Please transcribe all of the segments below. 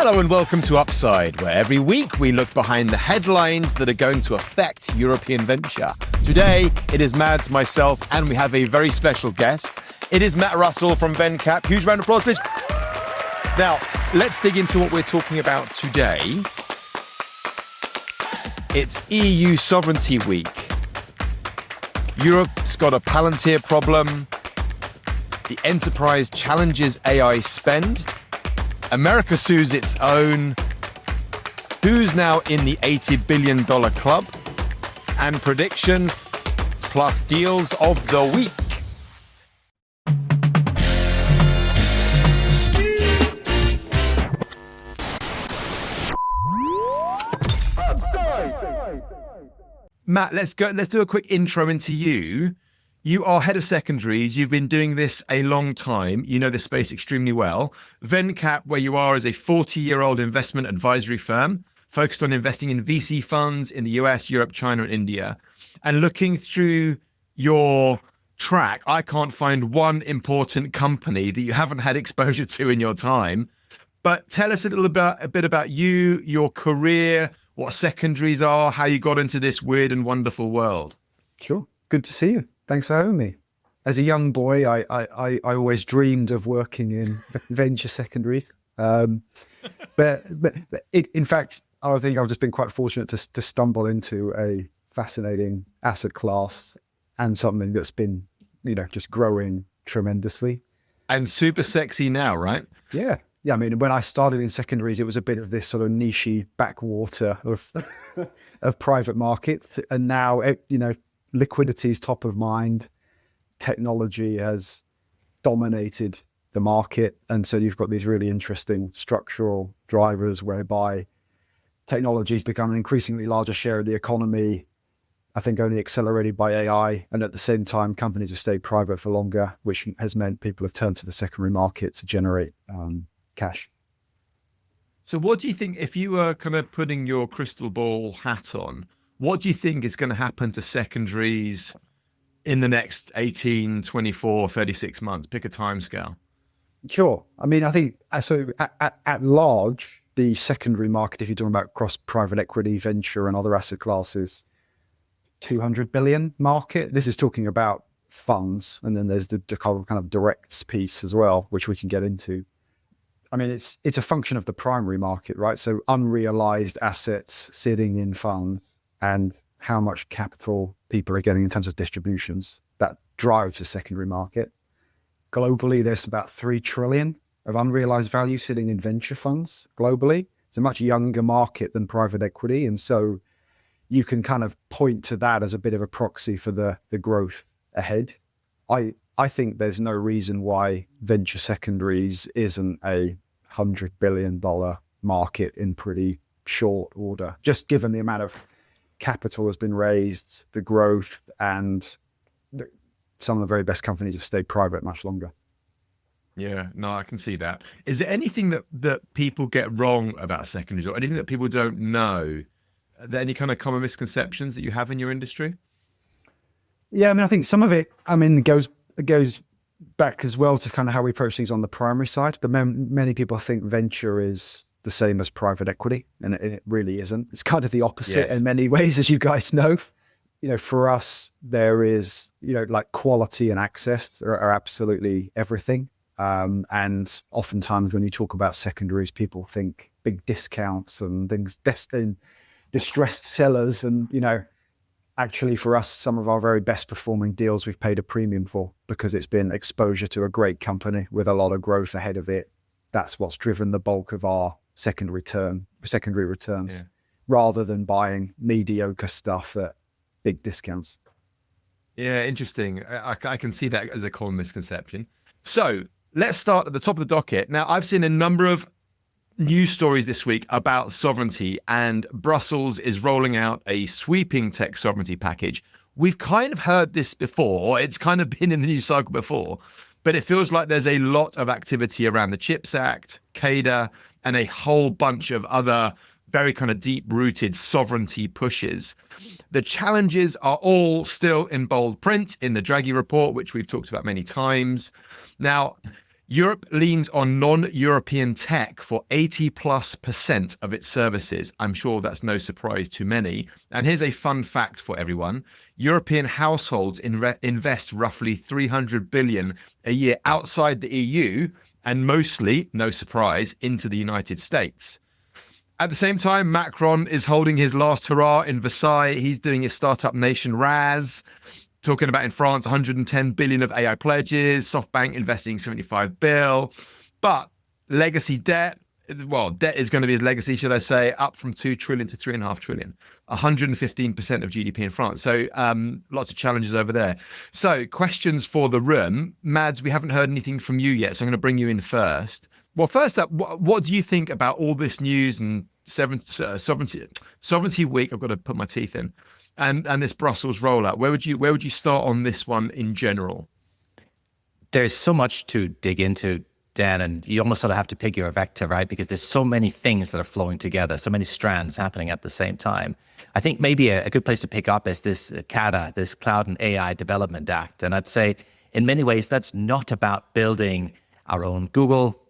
Hello and welcome to Upside, where every week we look behind the headlines that are going to affect European venture. Today, it is Mads, myself, and we have a very special guest. It is Matt Russell from VenCap. Huge round of applause, please. Now, let's dig into what we're talking about today. It's EU Sovereignty Week. Europe's got a Palantir problem. The enterprise challenges AI spend. America sues its own. Who's now in the $80 billion club? And prediction plus deals of the week. Matt, let's do a quick intro into you. You are head of secondaries. You've been doing this a long time. You know this space extremely well. VenCap, where you are, is a 40-year-old investment advisory firm focused on investing in VC funds in the US, Europe, China, and India. And looking through your track, I can't find one important company that you haven't had exposure to in your time. But tell us a bit about you, your career, what secondaries are, how you got into this weird and wonderful world. Sure. Good to see you. Thanks for having me. As a young boy, I always dreamed of working in venture secondaries. But in fact, I think I've just been quite fortunate to stumble into a fascinating asset class and something that's been, just growing tremendously. And super sexy now, right? Yeah. Yeah, I mean, when I started in secondaries, it was a bit of this sort of niche backwater of private markets. And now, liquidity is top of mind. Technology has dominated the market. And so you've got these really interesting structural drivers whereby technology has become an increasingly larger share of the economy, I think only accelerated by AI. And at the same time, companies have stayed private for longer, which has meant people have turned to the secondary market to generate cash. So what do you think, if you were kind of putting your crystal ball hat on, what do you think is going to happen to secondaries in the next 18, 24, 36 months? Pick a time scale. Sure. I mean, I think so at large, the secondary market, if you're talking about across private equity, venture and other asset classes, 200 billion market. This is talking about funds. And then there's the kind of directs piece as well, which we can get into. I mean, it's a function of the primary market, right? So unrealized assets sitting in funds and how much capital people are getting in terms of distributions, that drives the secondary market. Globally, there's about 3 trillion of unrealized value sitting in venture funds globally. It's a much younger market than private equity. And so you can kind of point to that as a bit of a proxy for the growth ahead. I think there's no reason why venture secondaries isn't a $100 billion market in pretty short order, just given the amount of capital has been raised, the growth, and some of the very best companies have stayed private much longer. Yeah, no, I can see that. Is there anything that people get wrong about secondaries, or anything that people don't know? Are there any kind of common misconceptions that you have in your industry? Yeah, I mean, I think some of it, goes back as well to kind of how we approach things on the primary side. But many people think venture is the same as private equity, and it really isn't. It's kind of the opposite in many ways, as you guys know. For us, there is, like quality and access are absolutely everything. And oftentimes when you talk about secondaries, people think big discounts and things destined distressed sellers. And, actually for us, some of our very best performing deals we've paid a premium for because it's been exposure to a great company with a lot of growth ahead of it. That's what's driven the bulk of our secondary returns, rather than buying mediocre stuff at big discounts. Yeah, interesting. I can see that as a common misconception. So let's start at the top of the docket. Now, I've seen a number of news stories this week about sovereignty, and Brussels is rolling out a sweeping tech sovereignty package. We've kind of heard this before. It's kind of been in the news cycle before, but it feels like there's a lot of activity around the CHIPS Act, CADA, and a whole bunch of other very kind of deep-rooted sovereignty pushes. The challenges are all still in bold print in the Draghi report, which we've talked about many times. Now, Europe leans on non-European tech for 80+% of its services. I'm sure that's no surprise to many. And here's a fun fact for everyone. European households invest roughly 300 billion a year outside the EU, and mostly, no surprise, into the United States. At the same time, Macron is holding his last hurrah in Versailles. He's doing his startup nation Raz, talking about in France 110 billion of AI pledges, SoftBank investing 75 bill. But legacy debt, well, debt is going to be his legacy, should I say, up from 2 trillion to 3.5 trillion, 115% of GDP in France. So lots of challenges over there. So questions for the room. Mads, we haven't heard anything from you yet, so I'm going to bring you in first. Well, first up, what do you think about all this news and sovereignty week? I've got to put my teeth in, and this Brussels rollout. Where would you start on this one in general? There's so much to dig into, Dan, and you almost sort of have to pick your vector, right? Because there's so many things that are flowing together, so many strands happening at the same time. I think maybe a good place to pick up is this CADA, this Cloud and AI Development Act, and I'd say in many ways that's not about building our own Google.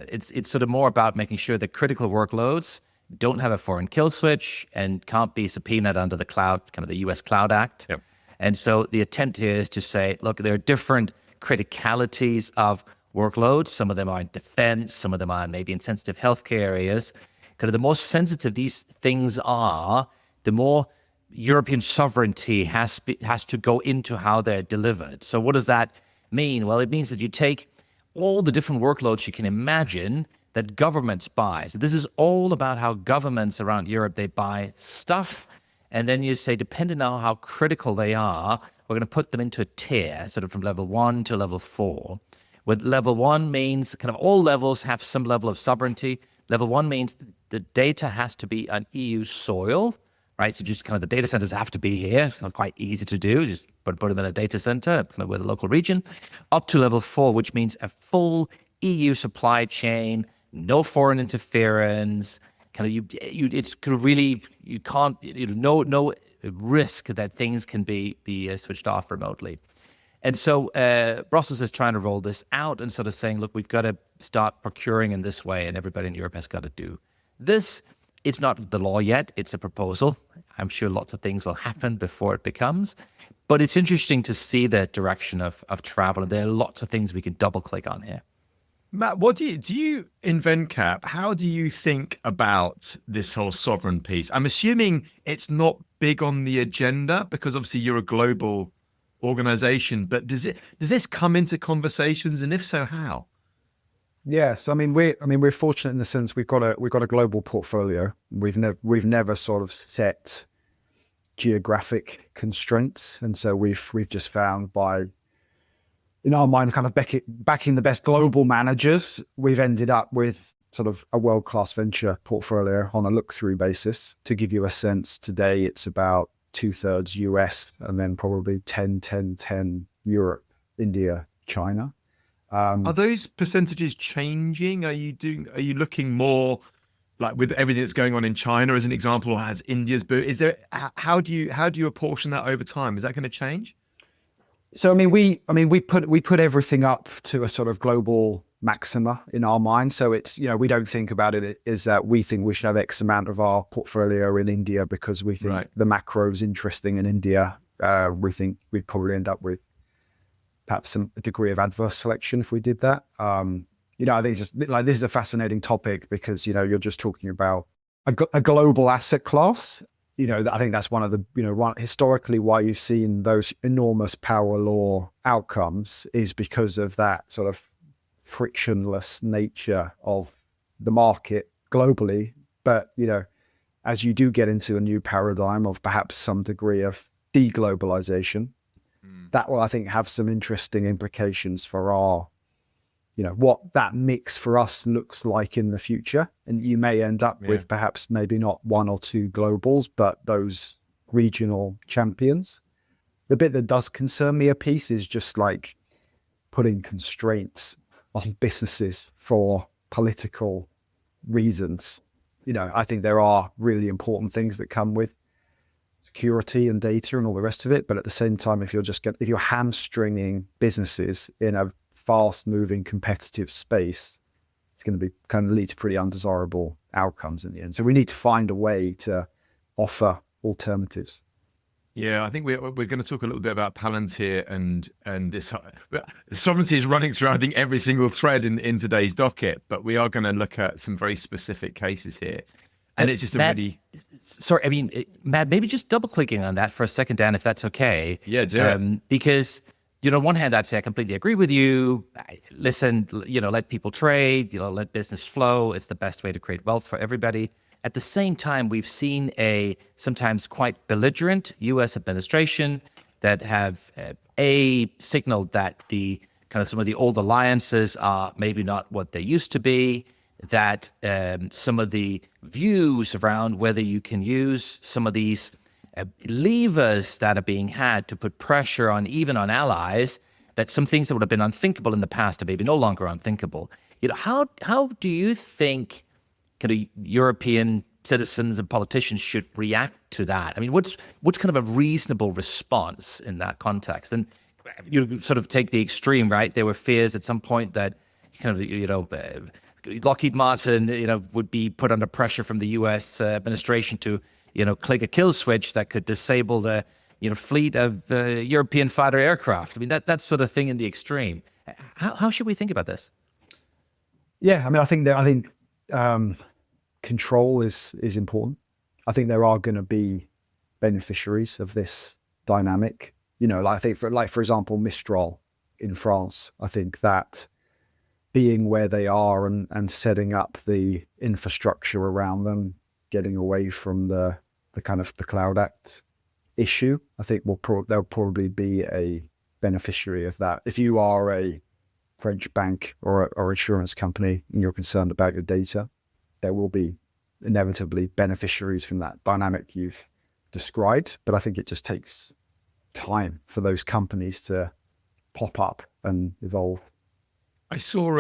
It's sort of more about making sure that critical workloads don't have a foreign kill switch and can't be subpoenaed under the cloud, kind of the US Cloud Act. Yep. And so the attempt here is to say, look, there are different criticalities of workloads. Some of them are in defense, some of them are maybe in sensitive healthcare areas. Kind of the more sensitive these things are, the more European sovereignty has to go into how they're delivered. So what does that mean? Well, it means that you take all the different workloads you can imagine that governments buy. So this is all about how governments around Europe, they buy stuff. And then you say, depending on how critical they are, we're going to put them into a tier, sort of from level 1 to level 4. With level 1 means kind of all levels have some level of sovereignty. Level 1 means the data has to be on EU soil, right? So just kind of the data centers have to be here. It's not quite easy to do. Just put them in a data center, kind of with a local region. Up to level 4, which means a full EU supply chain, no foreign interference. Kind of it's kind of really, you can't, no risk that things can be switched off remotely. And so Brussels is trying to roll this out and sort of saying, look, we've got to start procuring in this way, and everybody in Europe has got to do this. It's not the law yet. It's a proposal. I'm sure lots of things will happen before it becomes. But it's interesting to see the direction of travel. And there are lots of things we can double click on here. Matt, what do you in VenCap, how do you think about this whole sovereign piece? I'm assuming it's not big on the agenda because obviously you're a global organization, but does this come into conversations, and if so, how? Yes, we're fortunate in the sense we've got a global portfolio. We've never sort of set geographic constraints, and so we've just found by, in our mind, kind of backing the best global managers, we've ended up with sort of a world-class venture portfolio on a look-through basis. To give you a sense, today it's about 2/3 US and then probably 10 Europe, India, China. Are those percentages changing? Are you looking more like with everything that's going on in China as an example, or has India's boom? Is there, how do you apportion that over time? Is that going to change? So we put everything up to a sort of global maxima in our mind. So it's, we don't think about it as that we think we should have X amount of our portfolio in India because we think the macro is interesting in India. We think we'd probably end up with perhaps a degree of adverse selection if we did that. I think just like this is a fascinating topic because, you're just talking about a global asset class. I think that's one of the, historically why you've seen those enormous power law outcomes is because of that sort of frictionless nature of the market globally. But, as you do get into a new paradigm of perhaps some degree of deglobalization, that will, I think, have some interesting implications for our, what that mix for us looks like in the future. And you may end up with perhaps maybe not one or two globals, but those regional champions. The bit that does concern me a piece is just like putting constraints on businesses for political reasons. I think there are really important things that come with security and data and all the rest of it. But at the same time, if you're hamstringing businesses in a fast-moving, competitive space, it's going to be kind of lead to pretty undesirable outcomes in the end. So we need to find a way to offer alternatives. Yeah, I think we're going to talk a little bit about Palantir and this. Sovereignty is running through, I think, every single thread in today's docket, but we are going to look at some very specific cases here. And it's just Matt, sorry, I mean, Matt, maybe just double clicking on that for a second, Dan, if that's okay. Yeah, do it. Because, on one hand, I'd say I completely agree with you. Listen, let people trade, let business flow. It's the best way to create wealth for everybody. At the same time, we've seen a sometimes quite belligerent U.S. administration that have signaled that the kind of some of the old alliances are maybe not what they used to be, that some of the views around whether you can use some of these levers that are being had to put pressure on even on allies, that some things that would have been unthinkable in the past are maybe no longer unthinkable. How do you think kind of European citizens and politicians should react to that? I mean, what's kind of a reasonable response in that context? And you sort of take the extreme, right? There were fears at some point that kind of, Lockheed Martin, would be put under pressure from the U.S. administration to, click a kill switch that could disable the, fleet of European fighter aircraft. I mean, that sort of thing in the extreme. How should we think about this? Yeah, I mean, I think control is important. I think there are going to be beneficiaries of this dynamic. I think for example, Mistral in France, I think that being where they are and setting up the infrastructure around them, getting away from the kind of the Cloud Act issue, I think they'll probably be a beneficiary of that. If you are a French bank or insurance company and you're concerned about your data, there will be inevitably beneficiaries from that dynamic you've described. But I think it just takes time for those companies to pop up and evolve. I saw,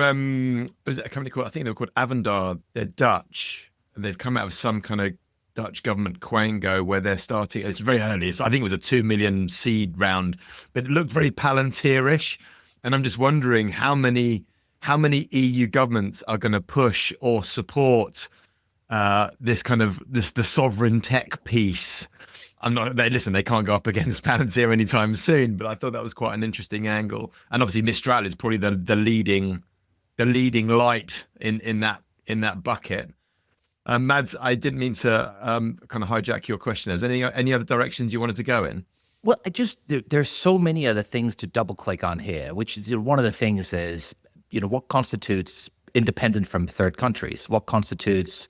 was it a company called, I think they were called Avendar, they're Dutch, and they've come out of some kind of Dutch government quango where they're starting, it's very early, I think it was a 2 million seed round, but it looked very Palantir-ish. And I'm just wondering how many EU governments are going to push or support the sovereign tech piece. They can't go up against Palantir anytime soon, but I thought that was quite an interesting angle. And obviously Mistral is probably the leading light in that bucket. Mads, I didn't mean to kind of hijack your question. Is there any other directions you wanted to go in? Well, there's so many other things to double click on here, which is one of the things is, what constitutes independent from third countries? What constitutes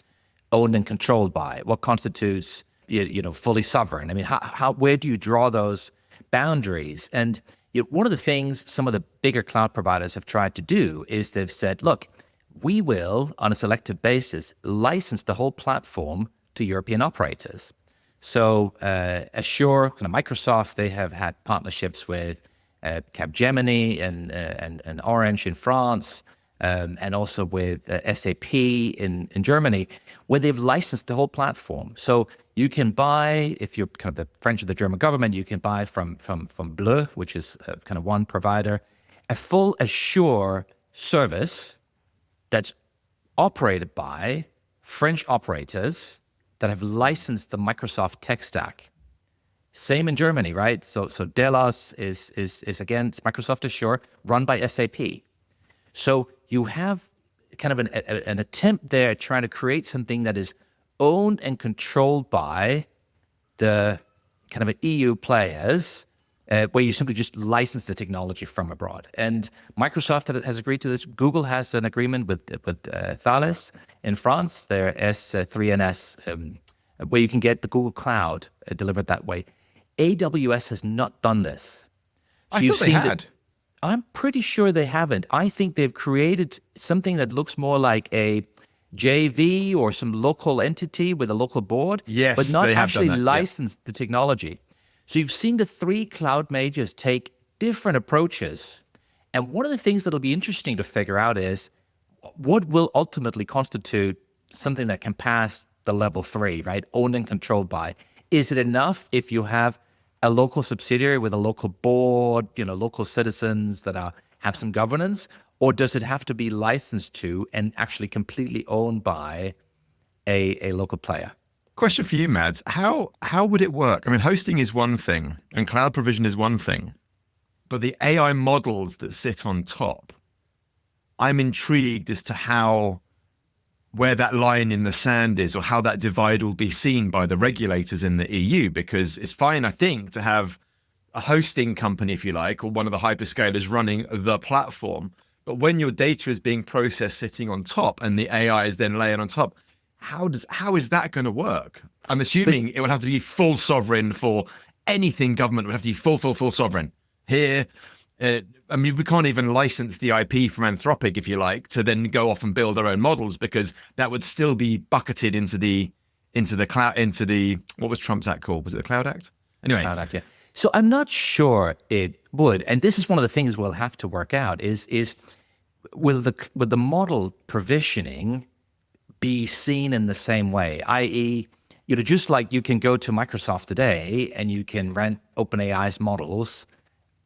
owned and controlled by? What constitutes, fully sovereign? I mean, where do you draw those boundaries? And one of the things some of the bigger cloud providers have tried to do is they've said, look, we will, on a selective basis, license the whole platform to European operators. So Azure, kind of Microsoft, they have had partnerships with Capgemini and Orange in France, and also with SAP in Germany, where they've licensed the whole platform. So you can buy, if you're kind of the French or the German government, you can buy from Bleu, which is kind of one provider, a full Azure service that's operated by French operators that have licensed the Microsoft tech stack. Same in Germany, right? So Delos is again, it's Microsoft Azure run by SAP. So you have kind of an attempt there trying to create something that is owned and controlled by the kind of EU players, where you simply just license the technology from abroad. And Microsoft has agreed to this. Google has an agreement with Thales in France, their S3NS, where you can get the Google Cloud delivered that way. AWS has not done this. So I thought they had. I'm pretty sure they haven't. I think they've created something that looks more like a JV or some local entity with a local board, yes, but not they have actually done that. licensed the technology. So you've seen the three cloud majors take different approaches. And one of the things that'll be interesting to figure out is what will ultimately constitute something that can pass the level 3, right? Owned and controlled by. Is it enough if you have a local subsidiary with a local board, local citizens that are have some governance, or does it have to be licensed to and actually completely owned by a local player? Question for you, Mads. How would it work? I mean, hosting is one thing and cloud provision is one thing, but the AI models that sit on top, I'm intrigued as to where that line in the sand is, or how that divide will be seen by the regulators in the EU, because it's fine, I think, to have a hosting company, if you like, or one of the hyperscalers running the platform. But when your data is being processed sitting on top and the AI is then laying on top, how is that going to work? I'm assuming it would have to be full sovereign for anything government would have to be full sovereign. Here, I mean, we can't even license the IP from Anthropic, if you like, to then go off and build our own models, because that would still be bucketed into the cloud, what was Trump's act called? Was it the Cloud Act? Anyway. Cloud Act, yeah. So I'm not sure it would, and this is one of the things we'll have to work out is will the model provisioning be seen in the same way, i.e., just like you can go to Microsoft today and you can rent OpenAI's models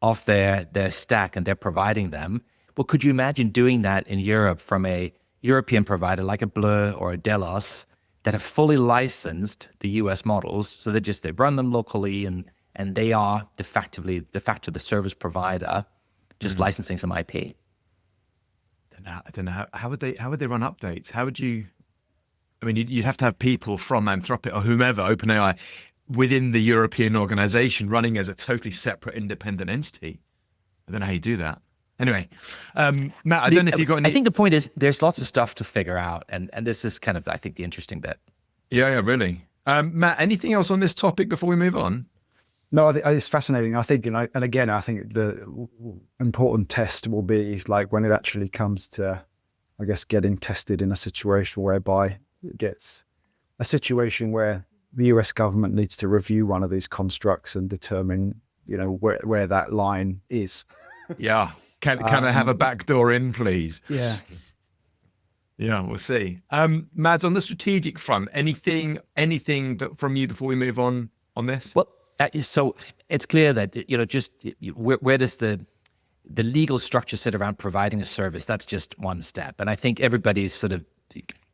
off their stack and they're providing them. Well, could you imagine doing that in Europe from a European provider like a Bleu or a Delos that have fully licensed the US models, so they run them locally and they are de facto the service provider, just licensing some IP. I don't know. How would they run updates? How would you? I mean, you'd have to have people from Anthropic or whomever, OpenAI, within the European organization running as a totally separate, independent entity. I don't know how you do that. Anyway, Matt, I don't know if you got any. I think the point is there's lots of stuff to figure out, and this is kind of, I think, the interesting bit. Yeah, really. Matt, anything else on this topic before we move on? No, it's fascinating. I think, and again, I think the important test will be like when it actually comes to, I guess, getting tested in a situation whereby it gets a situation where the US government needs to review one of these constructs and determine, where that line is. Yeah. Can I have a back door in, please? Yeah. Yeah, we'll see. Mads, on the strategic front, anything from you before we move on this? Well, so it's clear that, where does the legal structure sit around providing a service? That's just one step. And I think everybody's sort of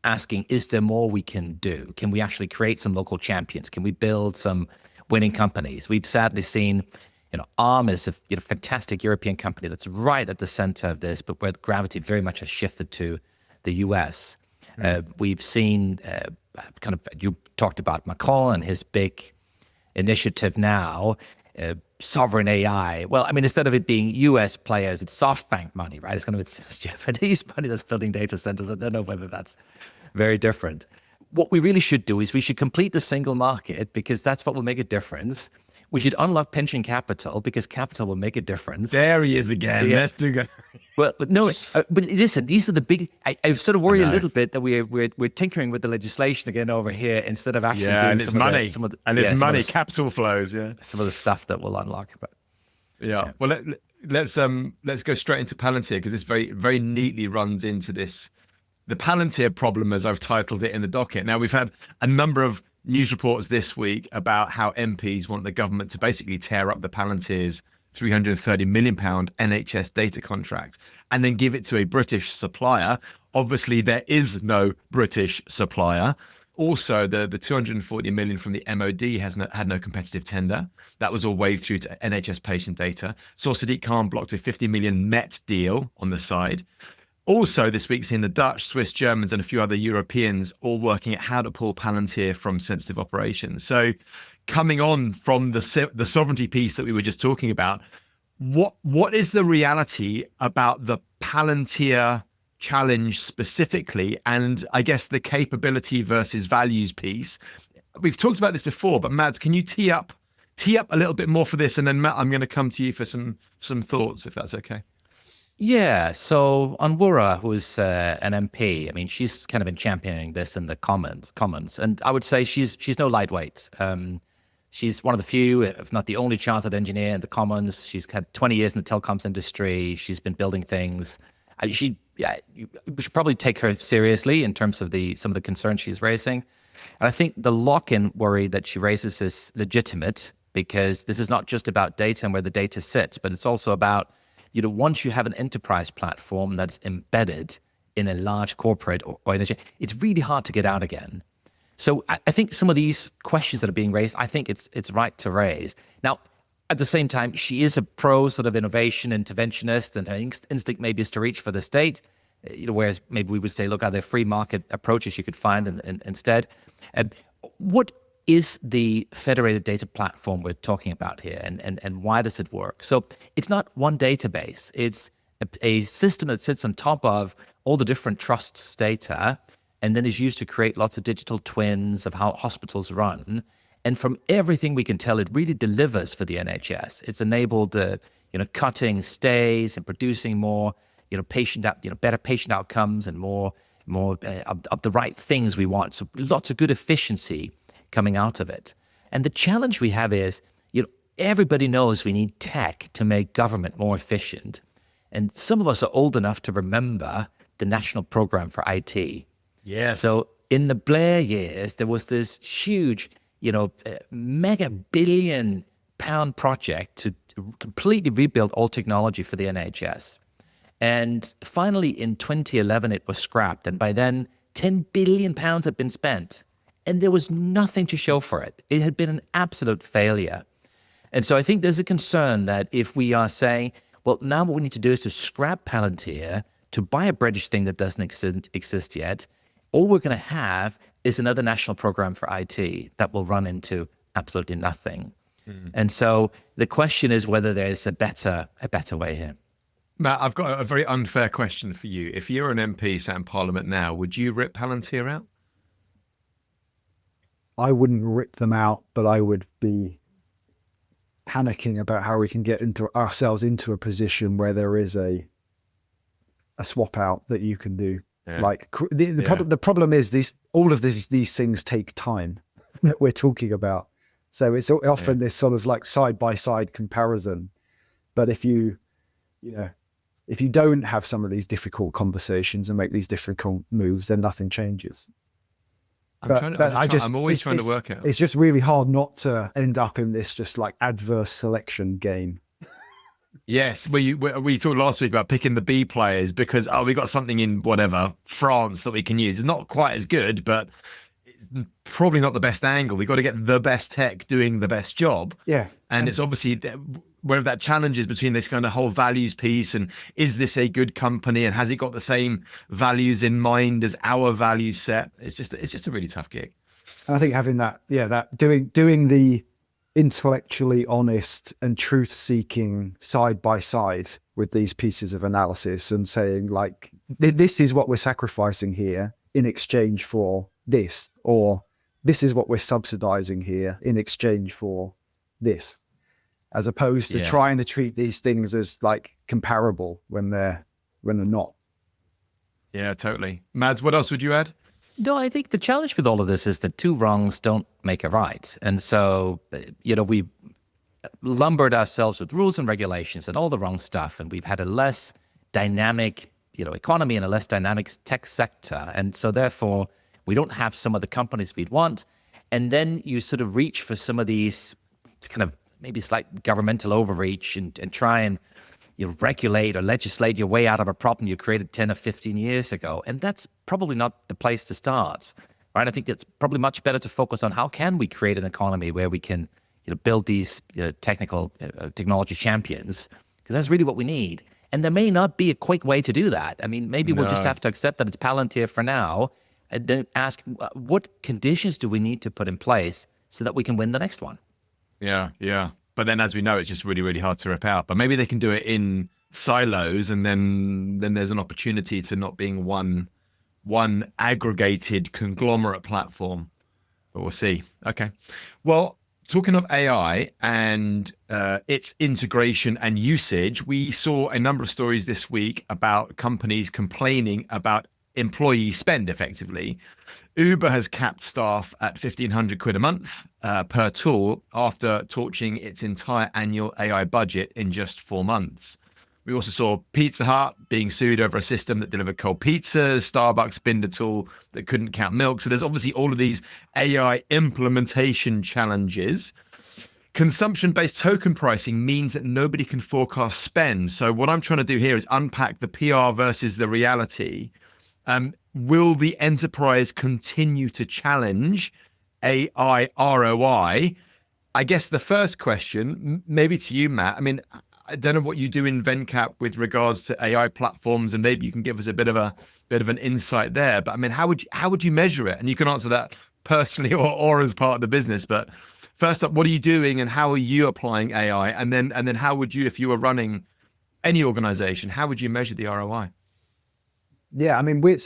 asking, is there more we can do? Can we actually create some local champions? Can we build some winning companies? We've sadly seen, Arm is a fantastic European company that's right at the center of this, but where gravity very much has shifted to the US. We've seen you talked about Macron and his big initiative now, sovereign AI. Well, I mean, instead of it being US players, it's SoftBank money, right? It's Japanese money that's building data centers. I don't know whether that's very different. What we really should do is we should complete the single market, because that's what will make a difference. We should unlock pension capital, because capital will make a difference. There he is again. Yeah. Let's do go. Well, no, but listen, these are the big. I sort of worry a little bit that we're tinkering with the legislation again over here instead of actually doing and it's money, capital flows. Yeah, some of the stuff that will unlock. But yeah. Well, let's go straight into Palantir, because this very very neatly runs into this, the Palantir problem, as I've titled it in the docket. Now, we've had a number of news reports this week about how MPs want the government to basically tear up the Palantir's £330 million NHS data contract and then give it to a British supplier. Obviously, there is no British supplier. Also, the 240 million from the MOD had no competitive tender. That was all waved through to NHS patient data. Sadiq Khan blocked a 50 million Met deal on the side. Also, this week's seen the Dutch, Swiss, Germans, and a few other Europeans all working at how to pull Palantir from sensitive operations. So, coming on from the sovereignty piece that we were just talking about, what is the reality about the Palantir challenge specifically, and I guess the capability versus values piece? We've talked about this before, but Mads, can you tee up a little bit more for this, and then Matt, I'm going to come to you for some thoughts, if that's okay. Yeah, so Anwura, who's an MP, I mean, she's kind of been championing this in the Commons, and I would say she's no lightweight. She's one of the few, if not the only, chartered engineer in the Commons. She's had 20 years in the telecoms industry. She's been building things. We should probably take her seriously in terms of some of the concerns she's raising. And I think the lock-in worry that she raises is legitimate, because this is not just about data and where the data sits, but it's also about once you have an enterprise platform that's embedded in a large corporate or it's really hard to get out again. So I think some of these questions that are being raised, I think it's right to raise. Now, at the same time, she is a pro sort of innovation interventionist, and her instinct maybe is to reach for the state, whereas maybe we would say, look, are there free market approaches you could find instead? What is the federated data platform we're talking about here, and why does it work? So it's not one database. It's a system that sits on top of all the different trusts data, and then is used to create lots of digital twins of how hospitals run. And from everything we can tell, it really delivers for the NHS. It's enabled, cutting stays and producing more, better patient outcomes and more of the right things we want. So lots of good efficiency coming out of it. And the challenge we have is, everybody knows we need tech to make government more efficient. And some of us are old enough to remember the National Program for IT. Yes. So in the Bleu years, there was this huge, mega billion-pound project to completely rebuild all technology for the NHS. And finally, in 2011, it was scrapped. And by then, 10 billion pounds had been spent. And there was nothing to show for it. It had been an absolute failure. And so I think there's a concern that if we are saying, well, now what we need to do is to scrap Palantir, to buy a British thing that doesn't exist yet, all we're going to have is another national program for IT that will run into absolutely nothing. And so the question is whether there's a better way here. Matt, I've got a very unfair question for you. If you're an MP sat in Parliament now, would you rip Palantir out? I wouldn't rip them out, but I would be panicking about how we can get ourselves into a position where there is a swap out that you can do. Yeah. Like the problem is all of these things take time that we're talking about. So it's often this sort of like side by side comparison. But if you don't have some of these difficult conversations and make these difficult moves, then nothing changes. I'm always trying to work out. It's just really hard not to end up in this just like adverse selection game. Yes, we talked last week about picking the B players because we got something in whatever France that we can use. It's not quite as good, but probably not the best angle. We got to get the best tech doing the best job. Yeah, and it's obviously where that challenge is between this kind of whole values piece and is this a good company and has it got the same values in mind as our value set? It's just a really tough gig. And I think having that doing the intellectually honest and truth-seeking side by side with these pieces of analysis and saying like, this is what we're sacrificing here in exchange for this, or this is what we're subsidizing here in exchange for this, as opposed to trying to treat these things as like comparable when they're not. Yeah, totally. Mads, what else would you add? No, I think the challenge with all of this is that two wrongs don't make a right. And so, we lumbered ourselves with rules and regulations and all the wrong stuff. And we've had a less dynamic, economy and a less dynamic tech sector. And so therefore, we don't have some of the companies we'd want. And then you sort of reach for some of these kind of maybe slight governmental overreach and try and regulate or legislate your way out of a problem you created 10 or 15 years ago. And that's probably not the place to start, right? I think it's probably much better to focus on how can we create an economy where we can build these technology champions, because that's really what we need. And there may not be a quick way to do that. I mean, maybe we'll just have to accept that it's Palantir for now and then ask what conditions do we need to put in place so that we can win the next one? Yeah. But then, as we know, it's just really, really hard to rip out. But maybe they can do it in silos, and then there's an opportunity to not being one aggregated conglomerate platform. But we'll see. Okay. Well, talking of AI and its integration and usage, we saw a number of stories this week about companies complaining about employee spend effectively. Uber has capped staff at 1,500 quid a month per tool after torching its entire annual AI budget in just 4 months. We also saw Pizza Hut being sued over a system that delivered cold pizzas, Starbucks binned a tool that couldn't count milk. So there's obviously all of these AI implementation challenges. consumption-based token pricing means that nobody can forecast spend. So what I'm trying to do here is unpack the PR versus the reality. Will the enterprise continue to challenge AI ROI? I guess the first question, maybe to you, Matt. I mean, I don't know what you do in VenCap with regards to AI platforms, and maybe you can give us a bit of an insight there. But I mean, how would you measure it? And you can answer that personally or as part of the business. But first up, what are you doing, and how are you applying AI? And then how would you, if you were running any organization, how would you measure the ROI? Yeah, I mean, we're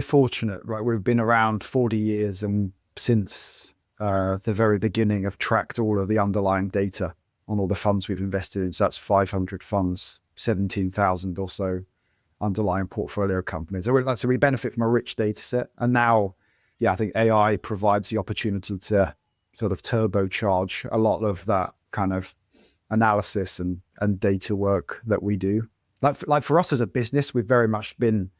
fortunate, right? We've been around 40 years, and since the very beginning have tracked all of the underlying data on all the funds we've invested in. So that's 500 funds, 17,000 or so underlying portfolio companies. So we benefit from a rich data set. And now, yeah, I think AI provides the opportunity to sort of turbocharge a lot of that kind of analysis and data work that we do. Like for us as a business, we've very much been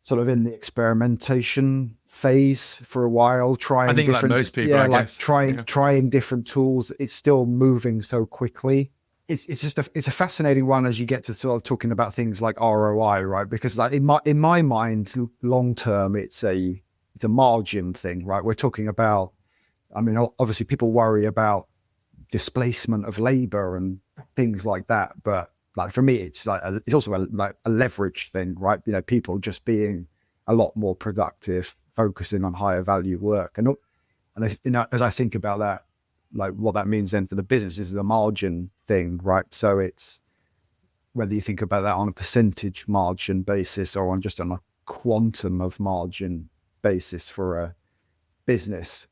sort of in the experimentation phase for a while, trying I think different, like most people, I guess. trying different tools. It's still moving so quickly. It's just it's a fascinating one as you get to sort of talking about things like ROI, right? Because like in my mind, long term, it's a margin thing, right? We're talking about, I mean, obviously people worry about displacement of labor and things like that, but like for me, it's like it's also a leverage thing, right? You know, people just being a lot more productive, focusing on higher value work, and you know, as I think about that, like what that means then for the business is the margin thing, right? So it's whether you think about that on a percentage margin basis or on a quantum of margin basis for a business.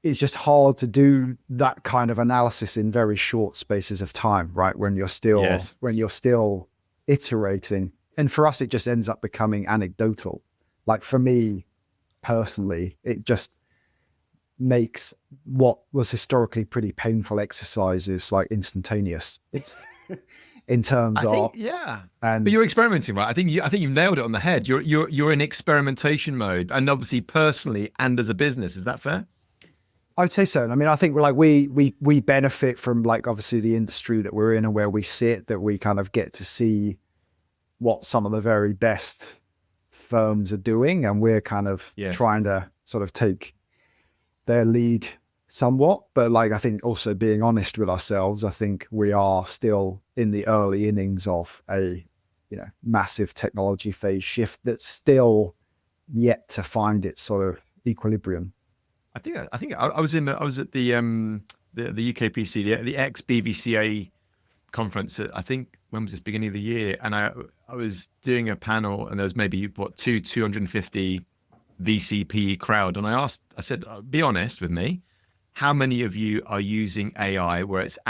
It's just hard to do that kind of analysis in very short spaces of time, right? When you're still iterating. And for us, it just ends up becoming anecdotal. Like for me personally, it just makes what was historically pretty painful exercises like instantaneous in terms of. Yeah. And but you're experimenting, right? I think you've nailed it on the head. You're in experimentation mode, and obviously personally and as a business. Is that fair? I'd say so. I mean, I think like we benefit from like obviously the industry that we're in and where we sit, that we kind of get to see what some of the very best firms are doing, and we're kind of trying to sort of take their lead somewhat. But like I think also being honest with ourselves, I think we are still in the early innings of a massive technology phase shift that's still yet to find its sort of equilibrium. I think I was at the UKPC, the ex BVCA conference. I think when was this, beginning of the year, and I was doing a panel, and there was maybe 250 VCP crowd, and I said, be honest with me, how many of you are using AI where it's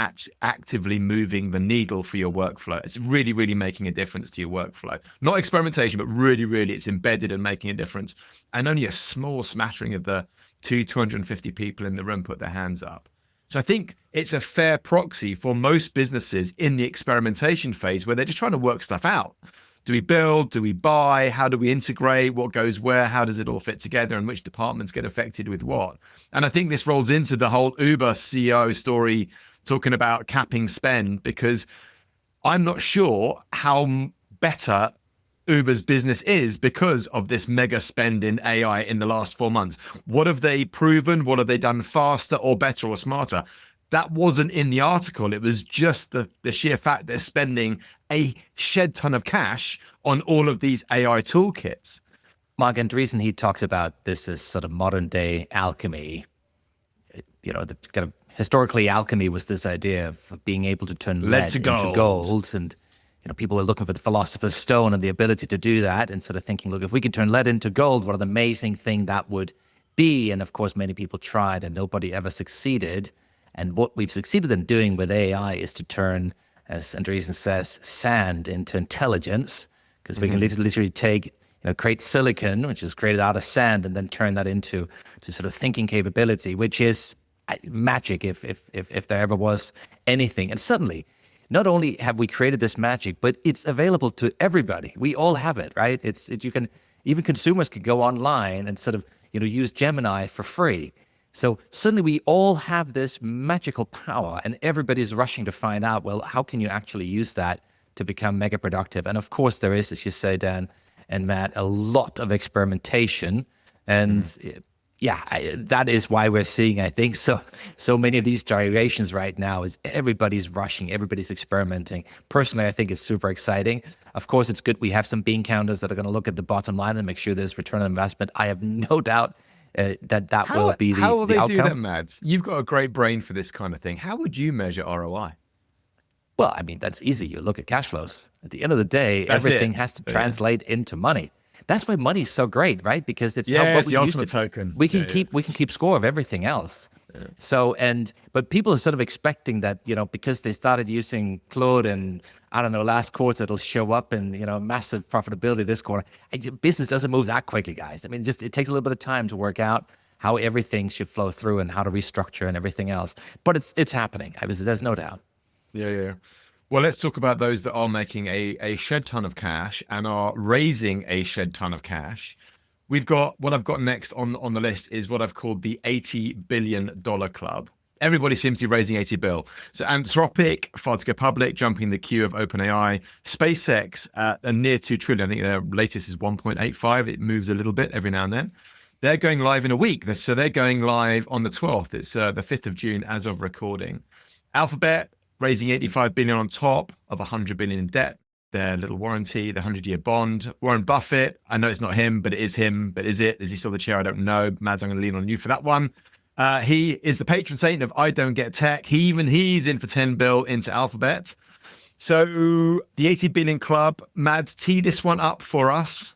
actively moving the needle for your workflow? It's really, really making a difference to your workflow. Not experimentation, but really, really it's embedded and making a difference. And only a small smattering of the 250 people in the room put their hands up. So I think it's a fair proxy for most businesses in the experimentation phase where they're just trying to work stuff out. Do we build? Do we buy? How do we integrate? What goes where? How does it all fit together? And which departments get affected with what? And I think this rolls into the whole Uber CEO story talking about capping spend, because I'm not sure how better Uber's business is because of this mega spend in AI in the last 4 months. What have they proven? What have they done faster or better or smarter? That wasn't in the article. It was just the sheer fact they're spending a shed ton of cash on all of these AI toolkits. Mark Andreessen, he talks about this as sort of modern day alchemy. The kind of historically alchemy was this idea of being able to turn lead into gold. And people were looking for the philosopher's stone and the ability to do that, and sort of thinking, look, if we could turn lead into gold, what an amazing thing that would be. And of course, many people tried and nobody ever succeeded. And what we've succeeded in doing with AI is to turn, as Andreessen says, sand into intelligence, because we can literally take, create silicon, which is created out of sand, and then turn that into sort of thinking capability, which is magic if there ever was anything. And suddenly, not only have we created this magic, but it's available to everybody. We all have it, right? You can, even consumers can go online and sort of, use Gemini for free. So suddenly we all have this magical power and everybody's rushing to find out, well, how can you actually use that to become mega productive? And of course there is, as you say, Dan and Matt, a lot of experimentation. And that is why we're seeing, I think, so many of these gyrations right now is everybody's rushing, everybody's experimenting. Personally, I think it's super exciting. Of course, it's good we have some bean counters that are going to look at the bottom line and make sure there's return on investment. I have no doubt that will be the outcome. How will they do that, Mads? You've got a great brain for this kind of thing. How would you measure ROI? Well, I mean, that's easy. You look at cash flows. At the end of the day, everything has to translate into money. That's why money is so great, right? Because it's it's the ultimate token. We can keep score of everything else. Yeah. So, but people are sort of expecting that, because they started using Claude and I don't know, last quarter it'll show up in, massive profitability this quarter. Business doesn't move that quickly, guys. I mean, it takes a little bit of time to work out how everything should flow through and how to restructure and everything else. But it's happening. There's no doubt. Yeah. Well, let's talk about those that are making a shed ton of cash and are raising a shed ton of cash. We've got what I've got next on the list is what I've called the $80 billion club. Everybody seems to be raising 80 bill. So Anthropic, far to go public, jumping the queue of OpenAI. SpaceX at a near 2 trillion. I think their latest is 1.85. It moves a little bit every now and then. They're going live in a week. So they're going live on the 12th. It's the 5th of June as of recording. Alphabet raising 85 billion on top of 100 billion in debt. Their little warranty, the 100-year bond. Warren Buffett, I know it's not him, but it is him. But is it? Is he still the chair? I don't know. Mads, I'm going to lean on you for that one. He is the patron saint of I Don't Get Tech. He's in for 10 bill into Alphabet. So the 80 billion club, Mads, tee this one up for us.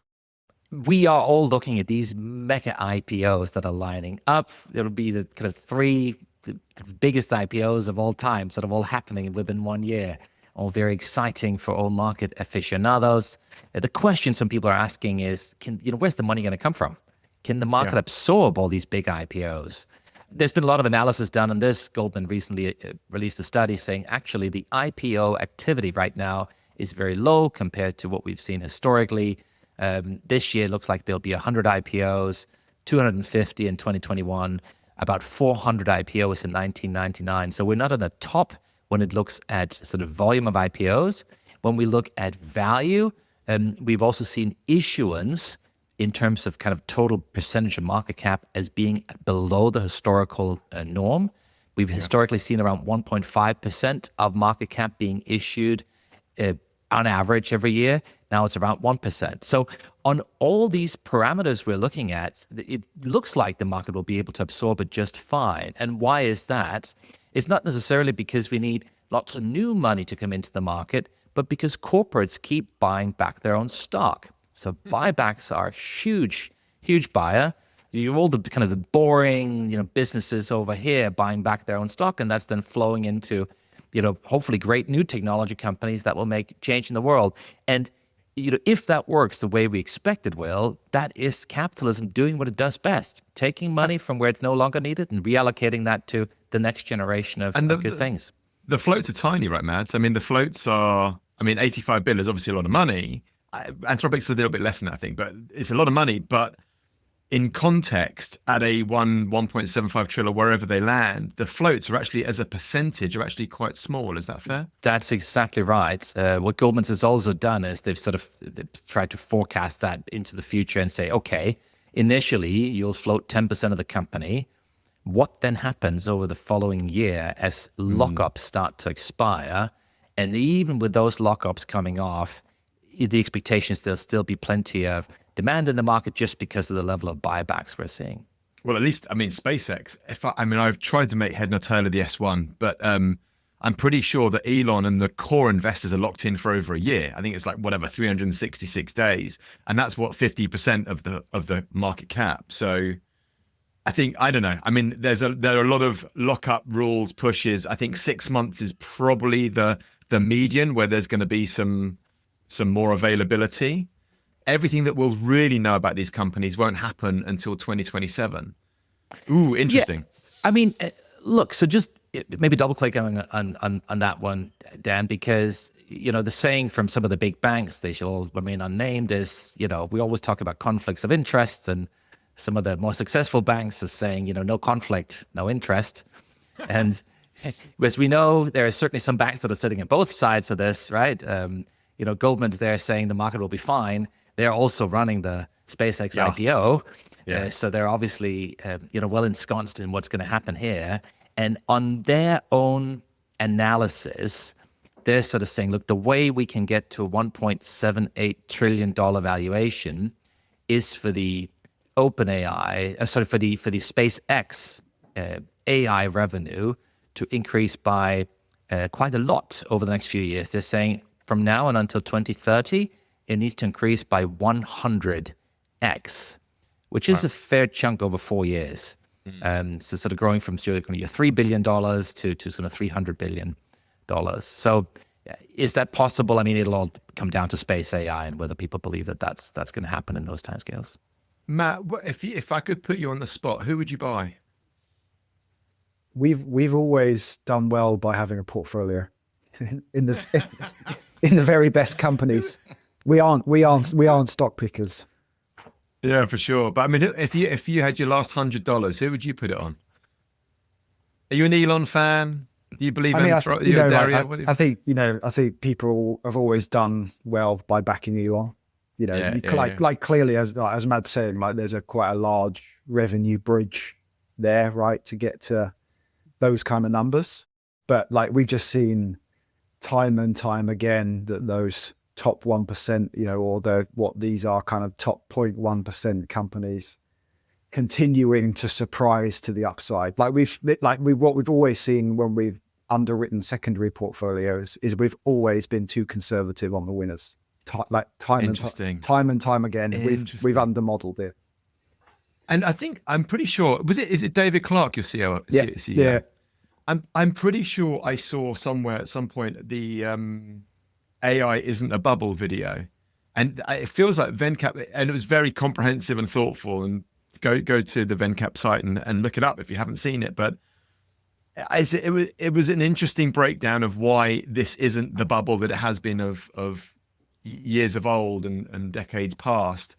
We are all looking at these mega IPOs that are lining up. It'll be the kind of three the biggest IPOs of all time, sort of all happening within 1 year. All very exciting for all market aficionados. The question some people are asking is, where's the money going to come from? Can the market absorb all these big IPOs? There's been a lot of analysis done on this. Goldman recently released a study saying actually the IPO activity right now is very low compared to what we've seen historically. This year looks like there'll be 100 IPOs, 250 in 2021, about 400 IPOs in 1999. So we're not on the top when it looks at sort of volume of IPOs. When we look at value, we've also seen issuance in terms of kind of total percentage of market cap as being below the historical norm. We've historically seen around 1.5% of market cap being issued on average every year. Now it's around 1%. So on all these parameters we're looking at, it looks like the market will be able to absorb it just fine. And why is that? It's not necessarily because we need lots of new money to come into the market, but because corporates keep buying back their own stock. So buybacks are huge buyer. You have all the kind of the boring, businesses over here buying back their own stock, and that's then flowing into, hopefully great new technology companies that will make change in the world. And if that works the way we expect it will, that is capitalism doing what it does best, taking money from where it's no longer needed and reallocating that to the next generation of good things. The floats are tiny, right, Mads? I mean, the floats are, 85 bill is obviously a lot of money. Anthropic's a little bit less than that, I think, but it's a lot of money. But in context, at a 1.75 trillion, wherever they land, the floats are actually, as a percentage, are actually quite small. Is that fair? That's exactly right. What Goldman has also done is they've tried to forecast that into the future and say, okay, initially you'll float 10% of the company. What then happens over the following year as lockups start to expire? And even with those lockups coming off, the expectation is there'll still be plenty of demand in the market just because of the level of buybacks we're seeing. Well, at least, SpaceX, I've tried to make head nor tail of the S1, but I'm pretty sure that Elon and the core investors are locked in for over a year. I think it's 366 days. And that's 50% of the market cap. So I think, I don't know. There are a lot of lockup rules, pushes. I think 6 months is probably the median where there's going to be some more availability. Everything that we'll really know about these companies won't happen until 2027. Ooh, interesting. Yeah. Look, so just maybe double click on that one, Dan, because, the saying from some of the big banks, they should all remain unnamed, is, we always talk about conflicts of interest and some of the more successful banks are saying, no conflict, no interest. And as we know, there are certainly some banks that are sitting at both sides of this, right? Goldman's there saying the market will be fine. They're also running the SpaceX IPO. So they're obviously, well ensconced in what's going to happen here. And on their own analysis, they're sort of saying, look, the way we can get to a $1.78 trillion valuation is for the OpenAI, for the SpaceX AI revenue to increase by quite a lot over the next few years. They're saying from now on until 2030, it needs to increase by 100x, which is a fair chunk over 4 years. So sort of growing from your $3 billion to sort of $300 billion. So is that possible? I mean, it'll all come down to space AI and whether people believe that that's going to happen in those timescales. Matt, if I could put you on the spot, who would you buy? We've always done well by having a portfolio in the very best companies. We aren't stock pickers. Yeah, for sure. But I mean, if you had your last $100, who would you put it on? Are you an Elon fan? Do you believe I think I think people have always done well by backing Elon. Like clearly, as Matt's saying, like there's quite a large revenue bridge there, right, to get to those kind of numbers. But like we've just seen time and time again that those top 1%, or what these are kind of top 0.1% companies continuing to surprise to the upside. What we've always seen when we've underwritten secondary portfolios is we've always been too conservative on the winners. Time and time again, we've undermodeled it. And I'm pretty sure, is it David Clark, your CEO? Yeah. I'm pretty sure I saw somewhere at some point the AI isn't a bubble video. And it feels like VenCap, and it was very comprehensive and thoughtful, and go to the VenCap site and look it up if you haven't seen it. But it was an interesting breakdown of why this isn't the bubble that it has been of years of old and decades past.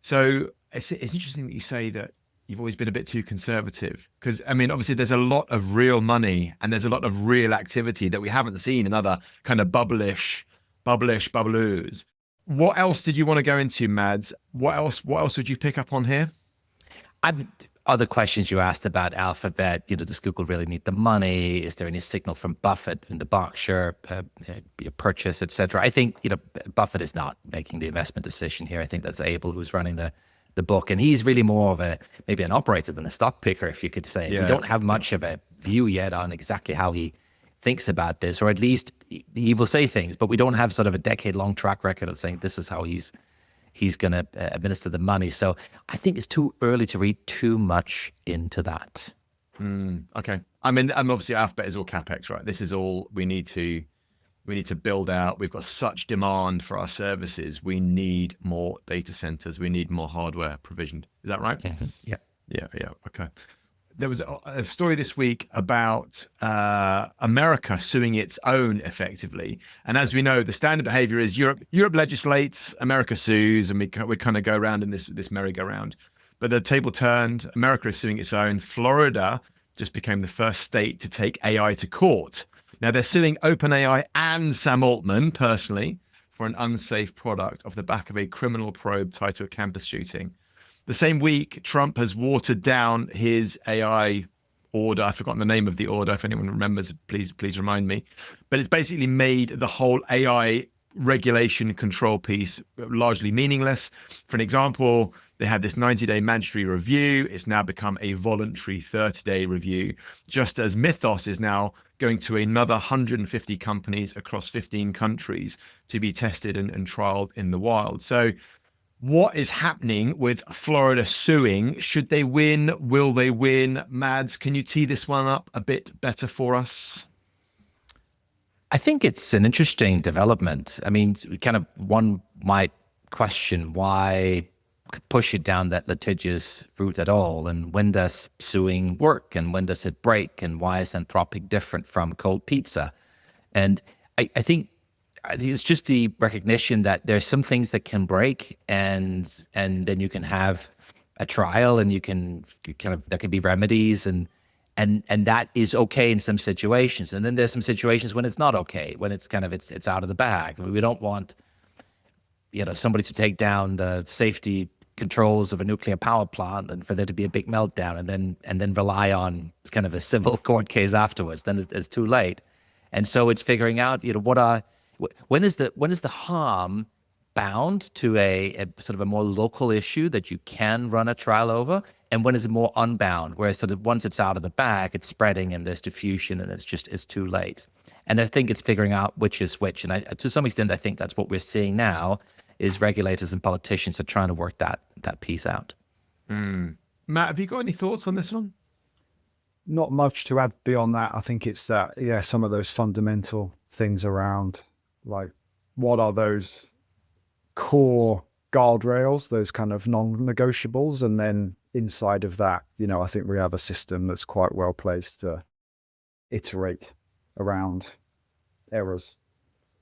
So it's interesting that you say that you've always been a bit too conservative, because I mean, obviously there's a lot of real money and there's a lot of real activity that we haven't seen in other kind of bubblish bubbles. What else did you want to go into, Mads? What else would you pick up on here? Other questions you asked about Alphabet, does Google really need the money? Is there any signal from Buffett in the Berkshire purchase, etc.? I think, Buffett is not making the investment decision here. I think that's Abel who's running the book. And he's really more of maybe an operator than a stock picker, if you could say. Yeah. We don't have much of a view yet on exactly how he thinks about this, or at least he will say things, but we don't have sort of a decade-long track record of saying this is how he's going to administer the money. So I think it's too early to read too much into that. Okay. I mean, obviously Alphabet is all CapEx, right? This is all we need to build out. We've got such demand for our services. We need more data centers. We need more hardware provisioned. Is that right? Mm-hmm. Yeah. Yeah. Okay. There was a story this week about America suing its own effectively. And as we know, the standard behavior is Europe legislates, America sues, and we kind of go around in this merry-go-round. But the table turned, America is suing its own. Florida just became the first state to take AI to court. Now they're suing OpenAI and Sam Altman personally for an unsafe product off the back of a criminal probe tied to a campus shooting. The same week, Trump has watered down his AI order. I've forgotten the name of the order. If anyone remembers, please remind me. But it's basically made the whole AI regulation control piece largely meaningless. For an example, they had this 90-day mandatory review. It's now become a voluntary 30-day review, just as Mythos is now going to another 150 companies across 15 countries to be tested and trialed in the wild. So what is happening with Florida suing? Should they win? Will they win? Mads, can you tee this one up a bit better for us? I think it's an interesting development. I mean, kind of one might question why push it down that litigious route at all, and when does suing work, and when does it break, and why is Anthropic different from cold pizza? And I think it's just the recognition that there's some things that can break, and then you can have a trial, and you kind of, there can be remedies, and that is okay in some situations. And then there's some situations when it's not okay, when it's kind of, it's out of the bag. We don't want, somebody to take down the safety controls of a nuclear power plant and for there to be a big meltdown, and then rely on kind of a civil court case afterwards. Then it's too late. And so it's figuring out, when is the harm bound to a sort of a more local issue that you can run a trial over, and when is it more unbound, where sort of once it's out of the bag, it's spreading and there's diffusion and it's too late. And I think it's figuring out which is which. And to some extent, I think that's what we're seeing now, is regulators and politicians are trying to work that piece out. Matt, have you got any thoughts on this one? Not much to add beyond that. I think it's that, some of those fundamental things around, like, what are those core guardrails, those kind of non-negotiables, and then inside of that, I think we have a system that's quite well placed to iterate around errors.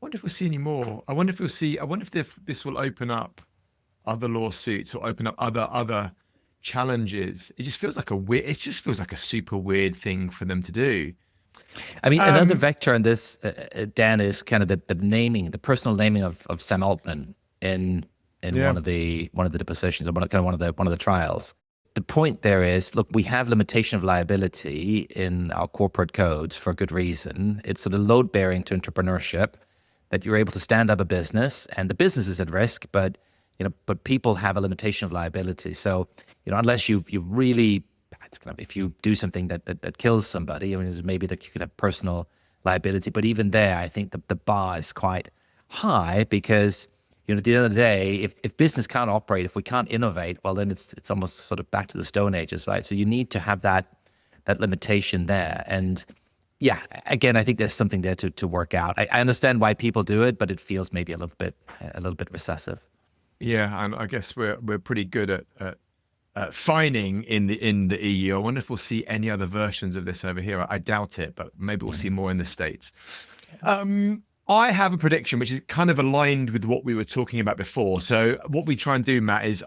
I wonder if we'll see any more. I wonder if this will open up other lawsuits or open up other challenges. It just feels like a super weird thing for them to do. I mean, another vector in this, Dan, is kind of the personal naming of Sam Altman in one of the depositions, or one of the trials. The point there is, look, we have limitation of liability in our corporate codes for good reason. It's sort of load bearing to entrepreneurship, that you're able to stand up a business, and the business is at risk, but people have a limitation of liability. So, unless you really, if you do something that kills somebody, I mean, maybe that you could have personal liability. But even there, I think the bar is quite high, because at the end of the day, if business can't operate, if we can't innovate, well, then it's almost sort of back to the Stone Ages, right? So you need to have that limitation there. And yeah, again, I think there's something there to work out. I understand why people do it, but it feels maybe a little bit recessive. Yeah, and I guess we're pretty good at fining in the EU. I wonder if we'll see any other versions of this over here. I doubt it, but maybe we'll see more in the States. I have a prediction which is kind of aligned with what we were talking about before. So what we try and do, Matt, is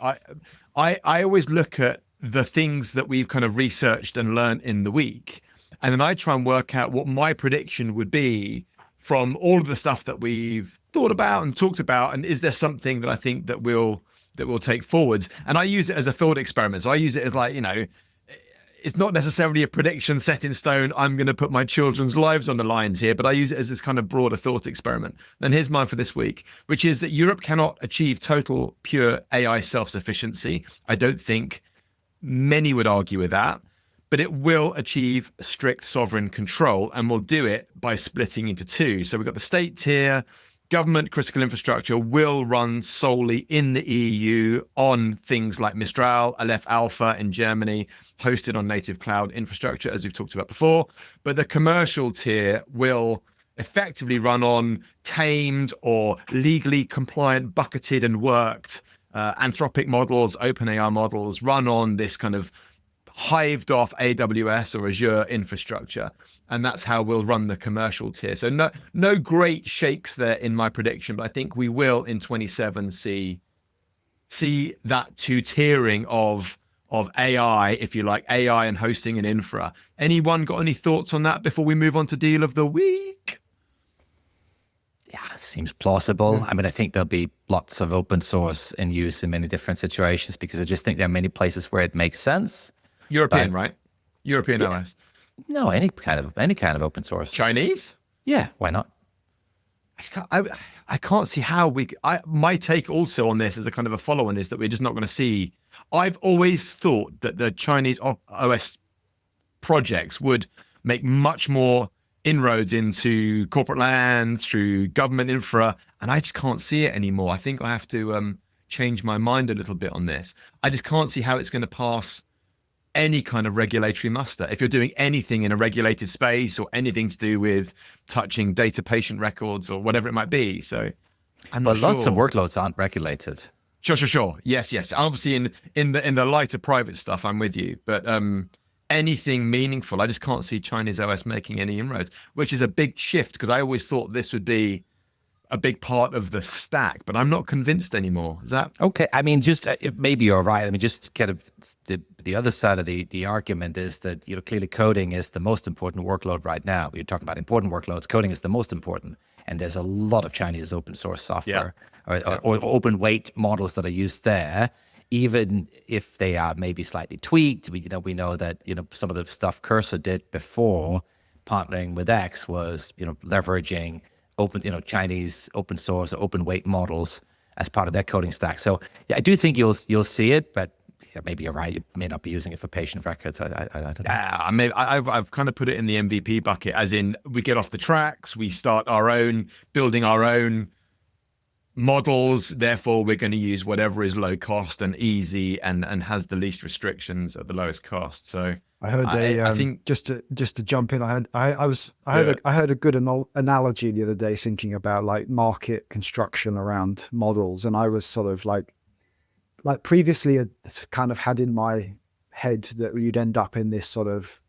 I always look at the things that we've kind of researched and learned in the week, and then I try and work out what my prediction would be from all of the stuff that we've thought about and talked about, and is there something that I think that we'll take forwards. And I use it as a thought experiment. So I use it as like, it's not necessarily a prediction set in stone. I'm going to put my children's lives on the lines here, but I use it as this kind of broader thought experiment. And here's mine for this week, which is that Europe cannot achieve total pure AI self-sufficiency. I don't think many would argue with that, but it will achieve strict sovereign control, and will do it by splitting into two. So we've got the state tier. Government critical infrastructure will run solely in the EU on things like Mistral, Aleph Alpha in Germany, hosted on native cloud infrastructure, as we've talked about before. But the commercial tier will effectively run on tamed or legally compliant, bucketed and worked Anthropic models, OpenAI models, run on this kind of hived off AWS or Azure infrastructure. And that's how we'll run the commercial tier. So no great shakes there in my prediction, but I think we will in 27 see that two-tiering of AI, if you like, AI and hosting and infra. Anyone got any thoughts on that before we move on to deal of the week? Yeah, seems plausible. Yeah. I mean, I think there'll be lots of open source in use in many different situations, because I just think there are many places where it makes sense. European, right? European OS. No, any kind of open source. Chinese? Yeah, why not? I can't see how my take also on this as a kind of a follow-on is that we're just not going to see. I've always thought that the Chinese OS projects would make much more inroads into corporate land through government infra, and I just can't see it anymore. I think I have to change my mind a little bit on this. I just can't see how it's going to pass any kind of regulatory muster. If you're doing anything in a regulated space or anything to do with touching data patient records or whatever it might be. So I'm not sure. Lots of workloads aren't regulated. Sure. Yes. Obviously in the lighter private stuff, I'm with you. But anything meaningful, I just can't see Chinese OS making any inroads, which is a big shift, because I always thought this would be a big part of the stack, but I'm not convinced anymore. Is that okay? I mean, just maybe you're right. I mean, just kind of the other side of the argument is that, you know, clearly coding is the most important workload right now. You're talking about important workloads. Coding is the most important, and there's a lot of Chinese open source software or open weight models that are used there. Even if they are maybe slightly tweaked, we know that, you know, some of the stuff Cursor did before partnering with X was, you know, leveraging Chinese open source or open weight models as part of their coding stack. So yeah, I do think you'll see it, but yeah, maybe you're right. You may not be using it for patient records. I don't know. Yeah, I mean, I've kind of put it in the MVP bucket, as in we get off the tracks, we start building our own models. Therefore, we're going to use whatever is low cost and easy and has the least restrictions at the lowest cost. So I heard I think just to jump in, I heard a good analogy the other day, thinking about like market construction around models, and I was sort of like previously I kind of had in my head that you'd end up in this sort of,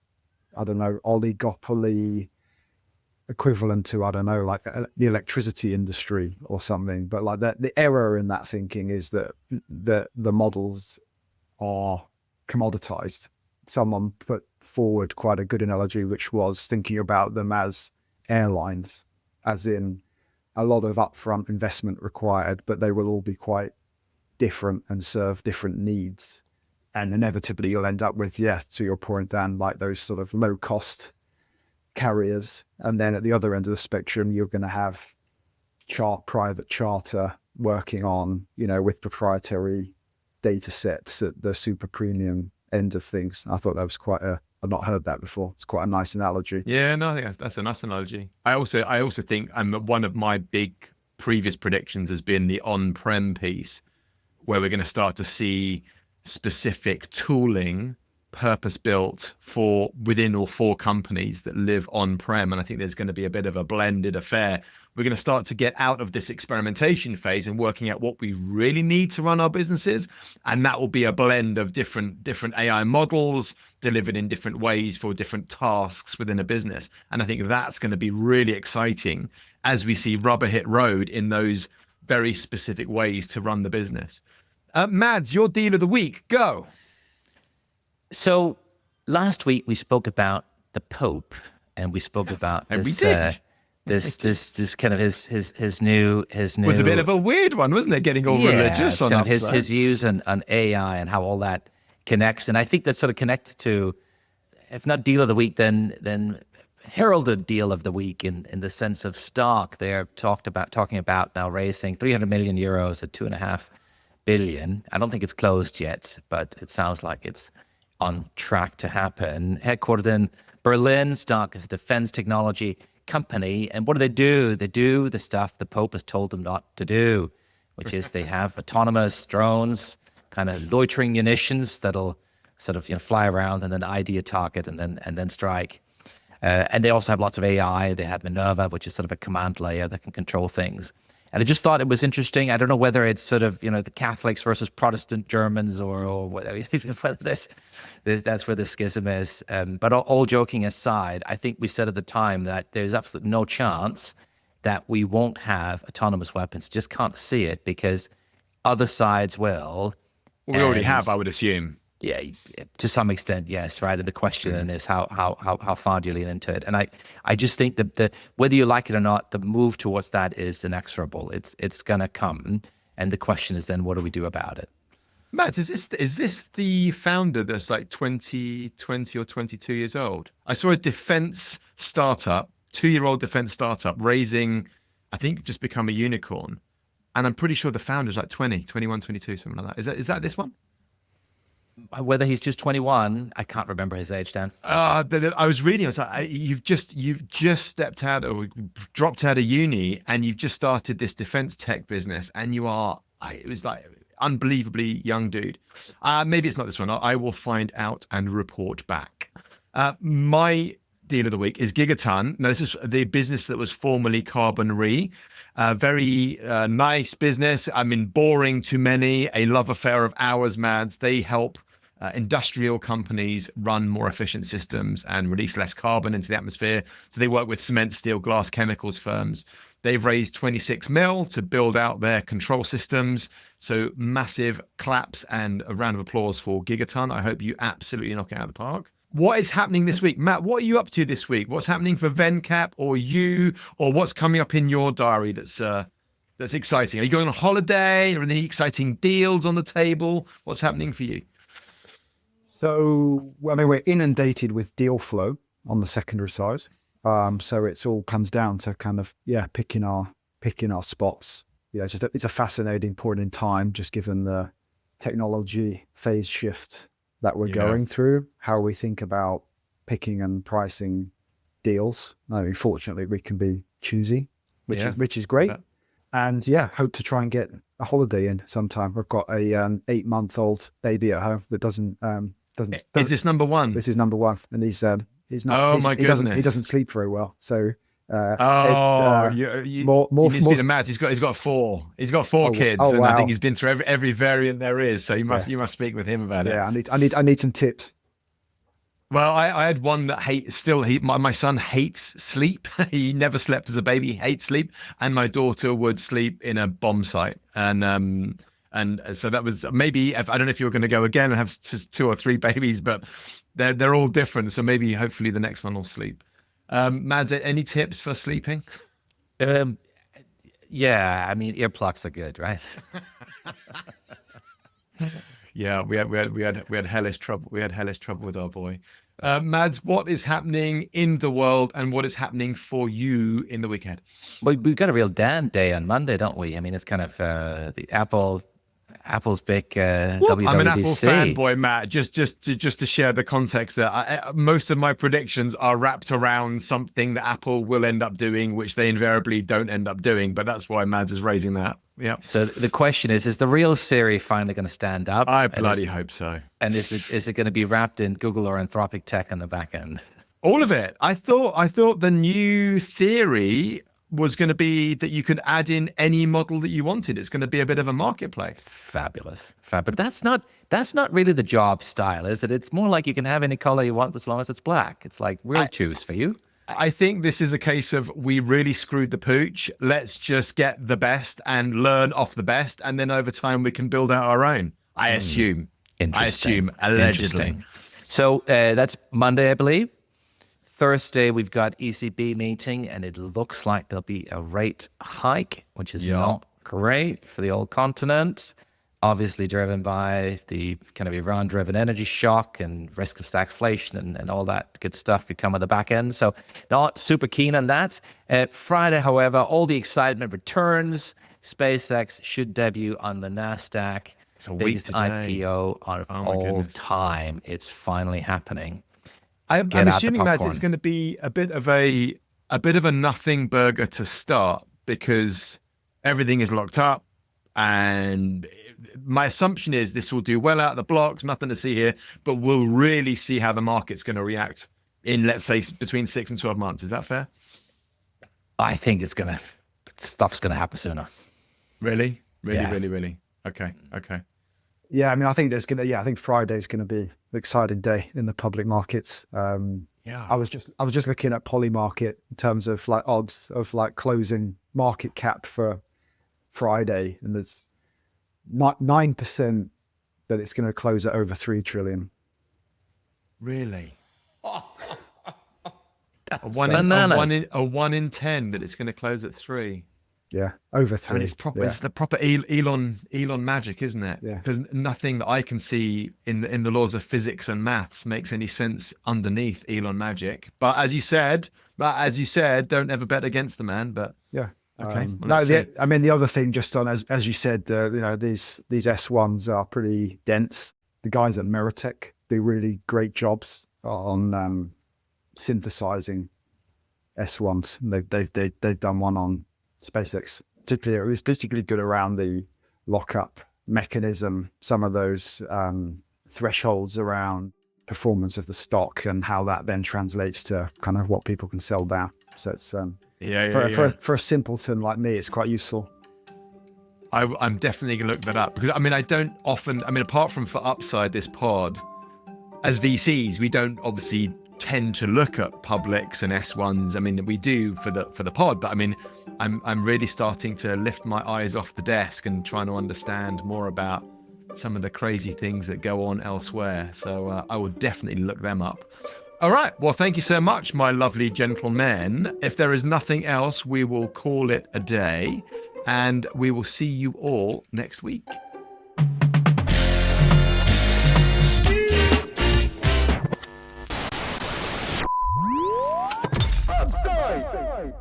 I don't know, oligopoly equivalent to, I don't know, like the electricity industry or something. But like that, the error in that thinking is that the models are commoditized. Someone put forward quite a good analogy, which was thinking about them as airlines, as in a lot of upfront investment required, but they will all be quite different and serve different needs. And inevitably you'll end up with, yeah, to your point, Dan, like those sort of low cost carriers. And then at the other end of the spectrum, you're going to have private charter working on, you know, with proprietary data sets at the super premium end of things. I thought that was I've not heard that before. It's quite a nice analogy. yeah, no, I think that's a nice analogy. I also think one of my big previous predictions has been the on-prem piece, where we're going to start to see specific tooling purpose-built for within or for companies that live on-prem. And I think there's going to be a bit of a blended affair. We're going to start to get out of this experimentation phase and working out what we really need to run our businesses. And that will be a blend of different AI models delivered in different ways for different tasks within a business. And I think that's going to be really exciting as we see rubber hit road in those very specific ways to run the business. Mads, your deal of the week, go. So last week we spoke about the Pope, and we spoke about And this, we did. this kind of his new Was a bit of a weird one, wasn't it? Getting all religious on kind of upside. his views on AI and how all that connects. And I think that sort of connects to, if not deal of the week, then heralded deal of the week in the sense of stock. They're talking about now raising 300 million euros at 2.5 billion. I don't think it's closed yet, but it sounds like it's on track to happen. Headquartered in Berlin, stock is a defense technology company. And what do? They do the stuff the Pope has told them not to do, which is they have autonomous drones, kind of loitering munitions that'll sort of fly around and then ID a target and then strike. And they also have lots of AI. They have Minerva, which is sort of a command layer that can control things. And I just thought it was interesting. I don't know whether it's sort of, the Catholics versus Protestant Germans or whether that's where the schism is. But all joking aside, I think we said at the time that there's absolutely no chance that we won't have autonomous weapons. Just can't see it because other sides will. Well, we already have, I would assume. Yeah, to some extent, yes, right. And the question then is how far do you lean into it? And I just think that whether you like it or not, the move towards that is inexorable. It's gonna come, and the question is then what do we do about it? Matt, is this the founder that's like 20 or 22 years old? I saw a defense startup, 2-year-old defense startup raising, I think just become a unicorn, and I'm pretty sure the founder's like 20, 21, 22, something like that. Is that this one? Whether he's just 21, I can't remember his age, Dan. I was reading. I was like, you've just stepped out or dropped out of uni, and you've just started this defense tech business, and you are. It was like unbelievably young dude. Maybe it's not this one. I will find out and report back. My deal of the week is Gigaton. Now, this is the business that was formerly Carbon Re. Very nice business. I mean, boring to many. A love affair of ours, Mads. They help industrial companies run more efficient systems and release less carbon into the atmosphere. So they work with cement, steel, glass, chemicals firms. They've raised 26 mil to build out their control systems. So massive claps and a round of applause for Gigaton. I hope you absolutely knock it out of the park. What is happening this week? Matt, what are you up to this week? What's happening for VenCap or you, or what's coming up in your diary that's exciting? Are you going on holiday? Are there any exciting deals on the table? What's happening for you? So, I mean, we're inundated with deal flow on the secondary side. So it's all comes down to kind of, picking our spots. It's a fascinating point in time, just given the technology phase shift that we're going through, how we think about picking and pricing deals. I mean, fortunately, we can be choosy, which is great. And hope to try and get a holiday in sometime. We've got a 8-month-old baby at home that doesn't. Is this number one? This is number one, and he's not. Oh my goodness! He doesn't sleep very well. So you need to speak to Matt. He's got 4. He's got 4 kids, and wow. I think he's been through every variant there is. So you must speak with him about it. Yeah, I need some tips. Well, I had one that my son hates sleep. He never slept as a baby. He hates sleep, and my daughter would sleep in a bomb site, and so that was maybe, I don't know if you're going to go again and have 2 or 3 babies, but they're all different. So maybe hopefully the next one will sleep. Mads, any tips for sleeping? Yeah, I mean, earplugs are good, right? Yeah, we had hellish trouble. We had hellish trouble with our boy. Mads, what is happening in the world and what is happening for you in the weekend? Well, we've got a real Dan day on Monday, don't we? I mean, it's kind of the Apple's big WWDC. I'm an Apple fanboy, Matt. Just to share the context that most of my predictions are wrapped around something that Apple will end up doing, which they invariably don't end up doing. But that's why Mads is raising that. Yeah. So the question is the real Siri finally going to stand up? I bloody hope so. And is it going to be wrapped in Google or Anthropic tech on the back end? All of it. I thought the new theory was going to be that you could add in any model that you wanted. It's going to be a bit of a marketplace. Fabulous. But that's not really the job style, is it? It's more like you can have any color you want as long as it's black. It's like, we'll choose for you. I think this is a case of we really screwed the pooch. Let's just get the best and learn off the best. And then over time, we can build out our own. I assume, allegedly. So that's Monday, I believe. Thursday, we've got ECB meeting, and it looks like there'll be a rate hike, which is not great for the old continent. Obviously driven by the kind of Iran-driven energy shock and risk of stagflation and all that good stuff could come on the back end. So not super keen on that. Friday, however, all the excitement returns. SpaceX should debut on the NASDAQ. It's a biggest week today. IPO of all time. It's finally happening. I'm assuming that it's going to be a bit of a nothing burger to start because everything is locked up, and my assumption is this will do well out of the blocks. Nothing to see here, but we'll really see how the market's going to react in, let's say, between 6 and 12 months. Is that fair? I think stuff's going to happen sooner. Really? Okay. Yeah, I mean, I think Friday's going to be an exciting day in the public markets. I was just looking at Polymarket in terms of like odds of like closing market cap for Friday, and there's 9% that it's going to close at over 3 trillion. Really? That's a 1 in 10 that it's going to close at 3. Yeah, over 3. I mean, it's proper. Yeah. It's the proper Elon magic, isn't it? Yeah. Because nothing that I can see in the laws of physics and maths makes any sense underneath Elon magic. But as you said, don't ever bet against the man. But yeah. Okay. The other thing, just on as you said, these S1s are pretty dense. The guys at Meritech do really great jobs on synthesizing S1s. They've done one on SpaceX. Particularly, it was particularly good around the lockup mechanism. Some of those thresholds around performance of the stock and how that then translates to kind of what people can sell down. So it's for a simpleton like me, it's quite useful. I'm definitely going to look that up because I don't often, apart from for Upside, this pod, as VCs, we don't obviously tend to look at publics and S1s. I mean, we do for the pod, but I mean, I'm really starting to lift my eyes off the desk and trying to understand more about some of the crazy things that go on elsewhere. So I will definitely look them up. All right. Well, thank you so much, my lovely gentlemen. If there is nothing else, we will call it a day, and we will see you all next week. Upside.